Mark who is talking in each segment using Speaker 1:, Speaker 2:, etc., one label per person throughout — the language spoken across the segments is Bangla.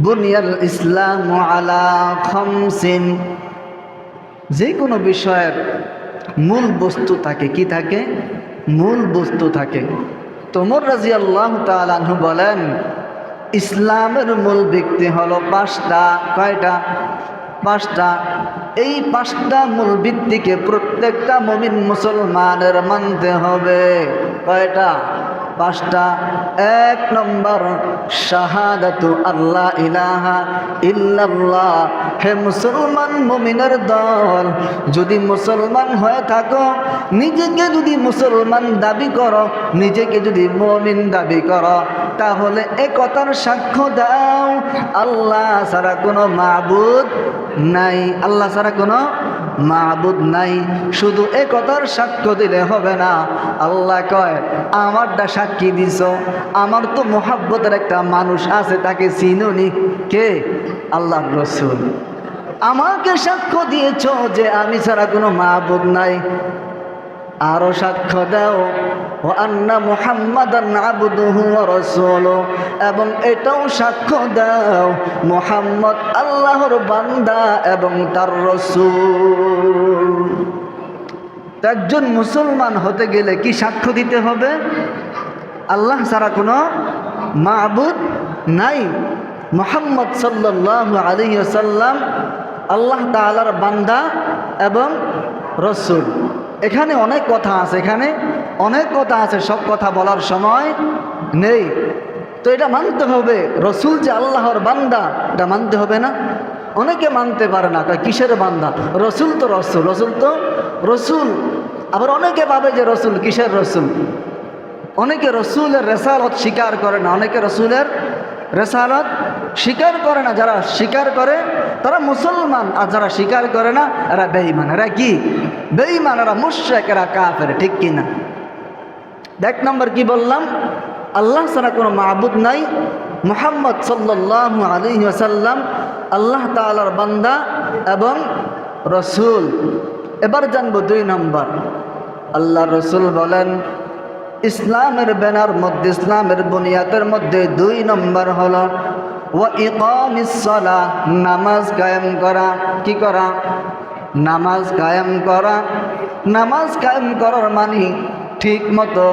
Speaker 1: বুনিয়াল ইসলামু আলা খামসিন। যে কোনো বিষয়ের মূল বস্তু থাকে, কি থাকে? মূল বস্তু থাকে। তো ওমর রাদিয়াল্লাহু তাআলা আনহু বলেন, ইসলামের মূল ভিত্তি হলো পাঁচটা। কয়টা? পাঁচটা। এই পাঁচটা মূল ভিত্তিকে প্রত্যেকটা মুমিন মুসলমানের মানতে হবে। কয়টা? পাঁচটা। এক নম্বর, শাহাদাতু আল্লাহ ইলাহা ইল্লাল্লাহ। হে মুসলমান মুমিনের দল, যদি মুসলমান হয়ে থাকো, নিজেকে যদি মুসলমান দাবি করো, নিজেকে যদি মুমিন দাবি করো, তাহলে এ কথার সাক্ষ্য দাও আল্লাহ ছাড়া কোনো মাবুদ নাই। আল্লাহ ছাড়া কোনো মাবুদ নাই। শুধু এ কথার সাক্ষ্য দিলে হবে না। আল্লাহ কয়, আমারটা সাক্ষী দিছ, আমার তো মোহাব্বতের একটা মানুষ আছে, তাকে চিনুনি। কে? আল্লাহর রাসূল। আমাকে সাক্ষ্য দিয়েছ যে আমি ছাড়া কোনো মাবুদ নাই। আরো সাক্ষ্য দাও ও আন্না মুহাম্মাদান আবদুহু ওয়া রাসূলুহু, এবং এটাও সাক্ষ্য দাও মুহাম্মদ আল্লাহর বান্দা এবং তার রাসূল। একজন মুসলমান হতে গেলে কি সাক্ষ্য দিতে হবে? আল্লাহ ছাড়া কোনো মাবুদ নাই। মুহাম্মদ সাল্লাল্লাহু আলাইহি ওয়াসাল্লাম আল্লাহ তাআলার বান্দা এবং রাসূল। এখানে অনেক কথা আছে, এখানে অনেক কথা আছে, সব কথা বলার সময় নেই। তো এটা মানতে হবে, রসুল যে আল্লাহর বান্দা, এটা মানতে হবে না? অনেকে মানতে পারে না, কিসের বান্দা? রসুল তো রসুল, রসুল তো রসুল। আবার অনেকে ভাবে যে রসুল, কিসের রসুল? অনেকে রসুলের রেসালত স্বীকার করে না, অনেকে রসুলের রেসালত স্বীকার করে না। যারা স্বীকার করে তারা মুসলমান, আর যারা স্বীকার করে না এরা বেঈমান। এরা কি? বেঈমান, এরা মুশরিক, এরা কাফের। ঠিক কিনা? এক নম্বর কি বললাম? আল্লাহ ছাড়া কোনো মাবুদ নাই। মুহাম্মদ সাল্লাল্লাহু আলাইহি ওয়াসাল্লাম আল্লাহ তাআলার বান্দা এবং রসুল। এবার জানবো দুই নম্বর। আল্লাহ রসুল বলেন, ইসলামের ব্যানার মধ্যে, ইসলামের বুনিয়াদের মধ্যে দুই নম্বর হলো ওয়া ইকামিস সালাহ, নামাজ কায়েম করা। কি করা? নামাজ কায়েম করা। নামাজ কায়েম করার মানে ঠিক মতো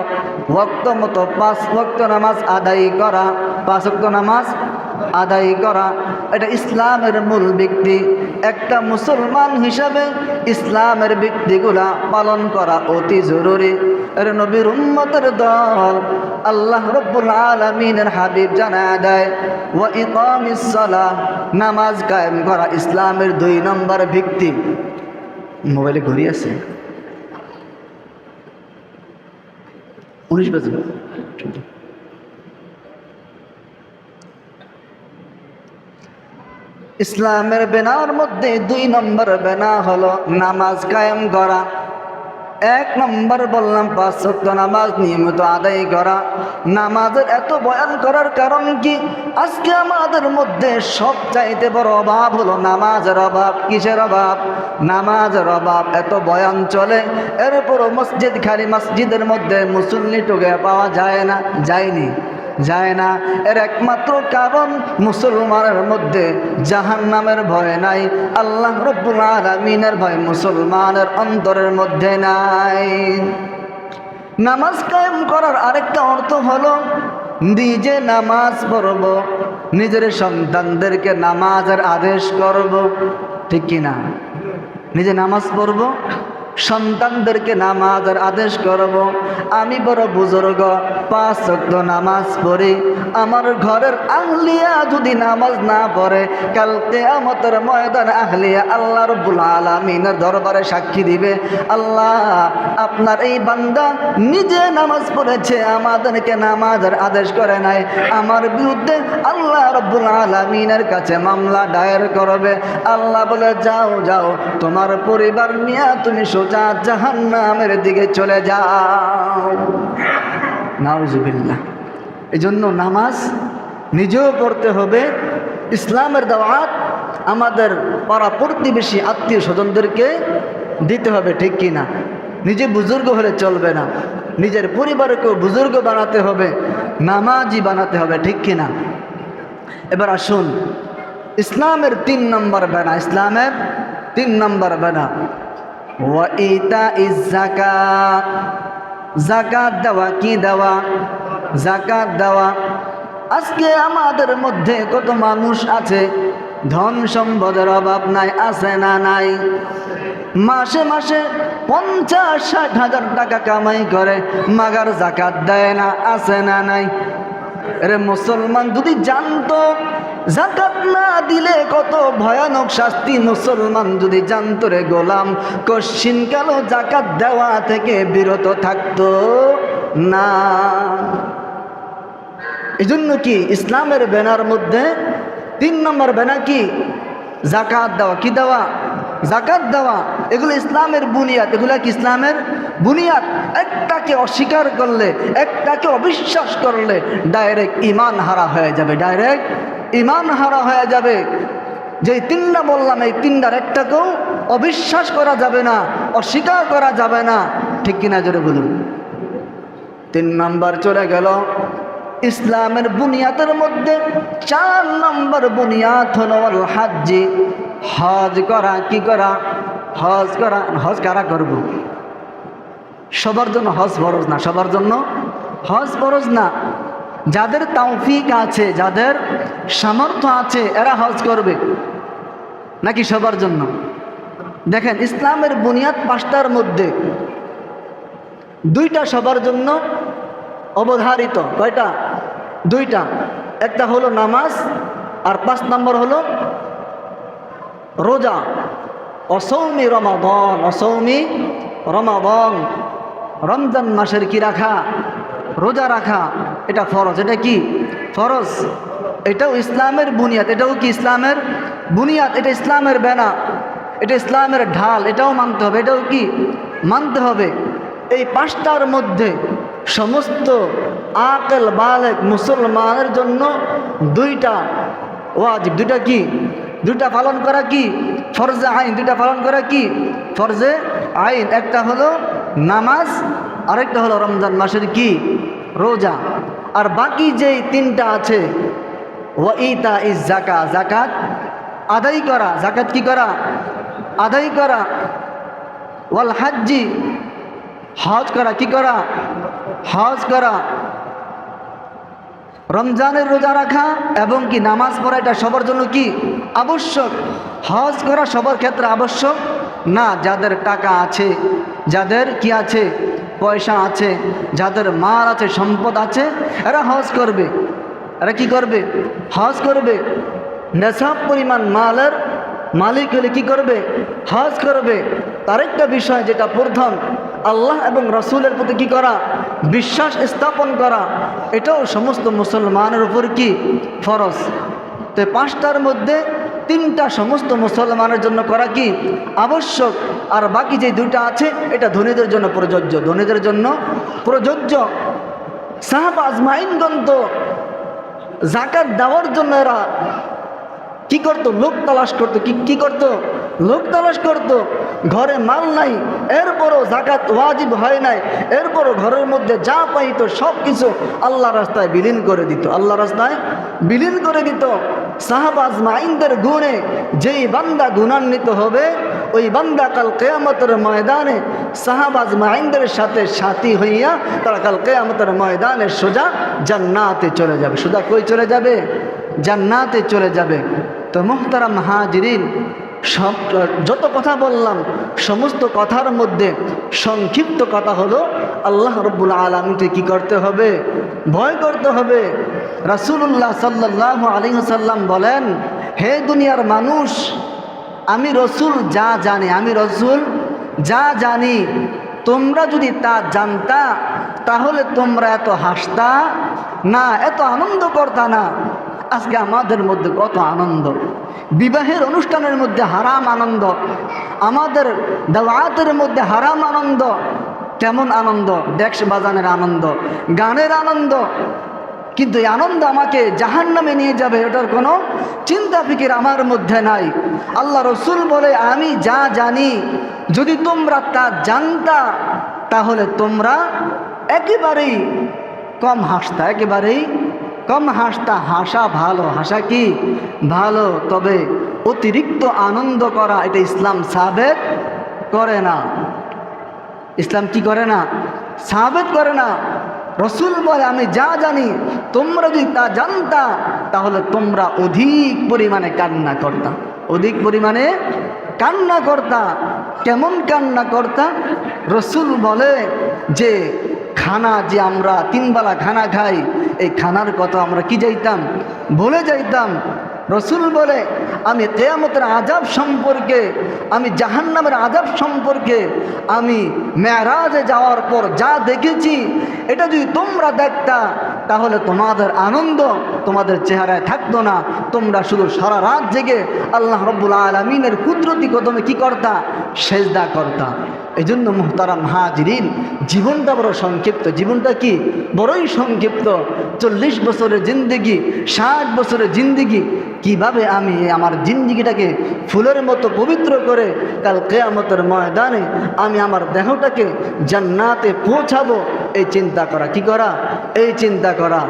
Speaker 1: ওয়াক্ত মতো 5 ওয়াক্ত নামাজ আদায় করা। 5 ওয়াক্ত নামাজ আদায় করা, এটা ইসলামের মূল ভিত্তি। একটা মুসলমান হিসাবে ইসলামের ভিত্তিগুলা পালন করা অতি জরুরি। এর নবীর উম্মতের দল আল্লাহ রাব্বুল আলামিনের হাবিব জানায় দেয়, ওয়া ইকামিস সালাহ, নামাজ কায়েম করা ইসলামের 2 নম্বর ভিত্তি। মোবাইলে ঘড়ি আছে? 19 বাজে। ইসলামের বেনার মধ্যে 2 নম্বর বেনা হলো নামাজ কায়েম করা। 1 নম্বর বললাম 5 ওয়াক্ত নামাজ নিয়মিত আদায় করা। নামাজের এত বয়ান করার কারণ কি? আজকে আমাদের মধ্যে সবচাইতে বড় অভাব হলো নামাজের অভাব। কিসের অভাব? নামাজের অভাব। এত বয়ান চলে, এরপরও মসজিদ খালি, মসজিদের মধ্যে মুসল্লি টুকে পাওয়া যায় না। যায়নি? যায় না। এর একমাত্র কারণ মুসলমানের মধ্যে জাহান্নামের ভয় নাই, আল্লাহ রাব্বুল আলামিনের ভয় মুসলমানের অন্তরের মধ্যে নাই। নামাজ কায়েম করার আরেকটা অর্থ হলো নিজে নামাজ পড়ব, নিজের সন্তানদেরকে নামাজের আদেশ করব। ঠিক কিনা? নিজে নামাজ পড়ব, সন্তানদেরকে নামাজের আদেশ করব। আমি বড় বুজুর্গ, 5 ওয়াক্ত নামাজ পড়ি, আমার ঘরের আহলিয়া যদি নামাজ না পড়ে, কাল কিয়ামতের ময়দানে আহলিয়া আল্লাহ রাব্বুল আলামিনের দরবারে সাক্ষী দিবে, আল্লাহ আপনার এই বান্দা নিজে নামাজ পড়েছে, আমাদেরকে নামাজের আদেশ করে নাই। আমার বিরুদ্ধে আল্লাহ রাব্বুল আলামিনের কাছে মামলা দায়ের করবে। আল্লাহ বলে, যাও যাও, তোমার পরিবার নিয়ে তুমি সোজা জাহান্নামের দিকে চলে যাও। নাউজুবিল্লাহ। এই জন্য নামাজ নিজেও পড়তে হবে। ইসলামের দাওয়াত আমাদের পাড়া প্রতিবেশী আত্মীয় স্বজনদেরকে দিতে হবে। ঠিক কিনা? নিজে বুজুর্গ হলে চলবে না, নিজের পরিবারকেও বুজুর্গ বানাতে হবে, নামাজি বানাতে হবে। ঠিক কিনা? এবার আসুন ইসলামের 3 নম্বর বেনা, ইসলামের 3 নম্বর বেনা ওয়া ইতাইজ যাকাত, যাকাত দেওয়া। কি দেওয়া? যাকাত দেওয়া। আজকে আমাদের মধ্যে কত মানুষ আছে ধন সম্পদের অভাব নাই, আছে না নাই? মাসে মাসে 50-60 হাজার টাকা কামাই করে, মাগার যাকাত দেয় না, আছে না নাই? আরে মুসলমান যদি জানতো যাকাত না দিলে কত ভয়ানক শাস্তি, মুসলমান যদি জানতো রে গোলাম, কশিন কালো যাকাত দেওয়া থেকে বিরত থাকতো না। এজন্য কি ইসলামের ব্যানার মধ্যে 3 নম্বর ব্যানা কি? যাকাত দেওয়া। কি দেওয়া? যাকাত দেওয়া। এগুলো ইসলামের বুনিয়াদ, এগুলো কি ইসলামের বুনিয়াদ। একটাকে অস্বীকার করলে, একটাকে অবিশ্বাস করলে ডাইরেক্ট ঈমান হারা হয়ে যাবে, ডাইরেক্ট ঈমান হারা হয়ে যাবে। যে 3টা বললাম, এই 3টার একটাকেও অবিশ্বাস করা যাবে না, অস্বীকার করা যাবে না। ঠিক কিনা জোরে বলুন। 3 নম্বর চলে গেল। ইসলামের বুনিয়াদের মধ্যে 4 নম্বর বুনিয়াদ হলো আল হাজ্জি, হজ করা। কি করা? হজ করা। হজ কারা করব? সবার জন্য হজ ফরজ না, সবার জন্য হজ ফরজ না। যাদের তৌফিক আছে, যাদের সামর্থ্য আছে, এরা হজ করবে, নাকি সবার জন্য? দেখেন ইসলামের বুনিয়াদ 5টার মধ্যে 2টা সবার জন্য অবধারিত। কয়টা? 2টা। একটা হলো নামাজ, আর 5 নম্বর হলো রোজা। অসৌমি রমাদান, অসৌমি রমাদান, রমজান মাসের কি রাখা? রোজা রাখা। এটা ফরজ। এটা কি? ফরজ। এটাও ইসলামের বুনিয়াদ। এটাও কি ইসলামের বুনিয়াদ। এটা ইসলামের ব্যানা, এটা ইসলামের ঢাল। এটাও মানতে হবে, এটাও কি মানতে হবে। এই 5টার মধ্যে সমস্ত আকেল বালেগ মুসলমানের জন্য 2টা ওয়াজিব। 2টা কি? 2টা পালন করা কি? ফরজে আইন। 2টা পালন করা কি? ফরজে আইন। একটা হলো নামাজ, আরেকটা হলো রমজান মাসের কি? রোজা। আর বাকি যেই 3টা আছে, ওয়া ইতাইজ যাকাত, যাকাত আদায় করা। যাকাত কি করা? আদায় করা। ওয়াল হাজ্জি, হজ করা। কি করা? হজ করা। রমজানের রোজা রাখা এবং কি নামাজ পড়া, এটা সবার জন্য কি আবশ্যক। হজ করা সবার ক্ষেত্রে আবশ্যক না। যাদের টাকা আছে, যাদের কি আছে, পয়সা আছে, যাদের মাল আছে, সম্পদ আছে, এরা হজ করবে। এরা কি করবে? হজ করবে। নেশাব পরিমাণ মালের মালিক হলে কি করবে? হজ করবে। আরেকটা বিষয় যেটা প্রথম, আল্লাহ এবং রসুলের প্রতি কি করা? বিশ্বাস স্থাপন করা। এটাও সমস্ত মুসলমানের উপর কি ফরজ। তো 5টার মধ্যে 3টা সমস্ত মুসলমানের জন্য করা কি আবশ্যক। আর বাকি যে 2টা আছে, এটা ধনীদের জন্য প্রযোজ্য, ধনীদের জন্য প্রযোজ্য। সাহাবা আজমাইনগণ তো যাকাত দেওয়ার জন্য এরা কি করতো? লোক তালাশ করতো। কি করতো? লোক তালাশ করতো। ঘরে মাল নাই, এরপরও যাকাত ওয়াজিব হয় নাই, এরপরও ঘরের মধ্যে যা পাইতো সব কিছু আল্লাহ রাস্তায় বিলীন করে দিত, আল্লাহ রাস্তায় বিলীন করে দিত। সাহাবা আজমাইনদের গুণে যেই বান্দা গুণান্বিত হবে, ওই বান্দা কাল কিয়ামতের ময়দানে সাহাবা আজমাইনদের সাথে সাথী হইয়া তারা কাল কিয়ামতের ময়দানে সোজা জান্নাতে চলে যাবে। সোজা কই চলে যাবে? জান্নাতে চলে যাবে। তো মুহতারাম হাজিরিন, সব যত কথা বললাম সমস্ত কথার মধ্যে সংক্ষিপ্ত কথা হলো আল্লাহ রব্বুল আলামিনকে কি করতে হবে? ভয় করতে হবে। রাসূলুল্লাহ সাল্লাল্লাহু আলাইহি ওয়াসাল্লাম বলেন, হে দুনিয়ার মানুষ, আমি রসুল যা জানি, আমি রসুল যা জানি, তোমরা যদি তা জানতা তাহলে তোমরা এত হাসতা না, এত আনন্দ করতা না। আজকে আমাদের মধ্যে কত আনন্দ, বিবাহের অনুষ্ঠানের মধ্যে হারাম আনন্দ, আমাদের দাওয়াতের মধ্যে হারাম আনন্দ। কেমন আনন্দ? ডেক্স বাজানের আনন্দ, গানের আনন্দ। কিন্তু এই আনন্দ আমাকে জাহান্নামে নিয়ে যাবে, এটার কোনো চিন্তা ফিকির আমার মধ্যে নাই। আল্লাহ রসুল বলে, আমি যা জানি যদি তোমরা তা জানতা তাহলে তোমরা একেবারেই কম হাসতা, একেবারেই কম হাসতা, হাসা ভালো, হাসা কি ভালো, তবে অতিরিক্ত আনন্দ করা এটা ইসলাম সাবেত করে না। ইসলাম কি করে না? সাবেত করে না। রসুল বলে আমি যা জানি তোমরা যদি তা জানতা তাহলে তোমরা অধিক পরিমাণে কান্না করতা, অধিক পরিমাণে কান্না করতা। কেমন কান্না করতা? রসুল বলে যে খানা, যে আমরা 3 বেলা খানা খাই, এই খানার কথা আমরা কি যাইতাম, ভুলে যাইতাম। রসুল বলে আমি কিয়ামতের আযাব সম্পর্কে, আমি জাহান্নামের আযাব সম্পর্কে আমি মেরাজে যাওয়ার পর যা দেখেছি, এটা যদি তোমরা দেখতা তাহলে তোমাদের আনন্দ তোমাদের চেহারায় থাকতো না। তোমরা শুধু সারা রাত জেগে আল্লাহ রাব্বুল আলামিনের কুদরতি কদমে কি করতা? সেজদা করতা। এই জন্য মুহতারাম হাজিরিন, জীবনটা বড় সংক্ষিপ্ত। জীবনটা কি বড়ই সংক্ষিপ্ত। 40 বছরের জিন্দেগি, 60 বছরের জিন্দেগি, কিভাবে আমি আমার জিন্দেগিটাকে ফুলের মতো পবিত্র করে কাল কিয়ামতের ময়দানে আমি আমার দেহটাকে জান্নাতে পৌঁছাবো, এই চিন্তা করা। কি করা? এই চিন্তা করা।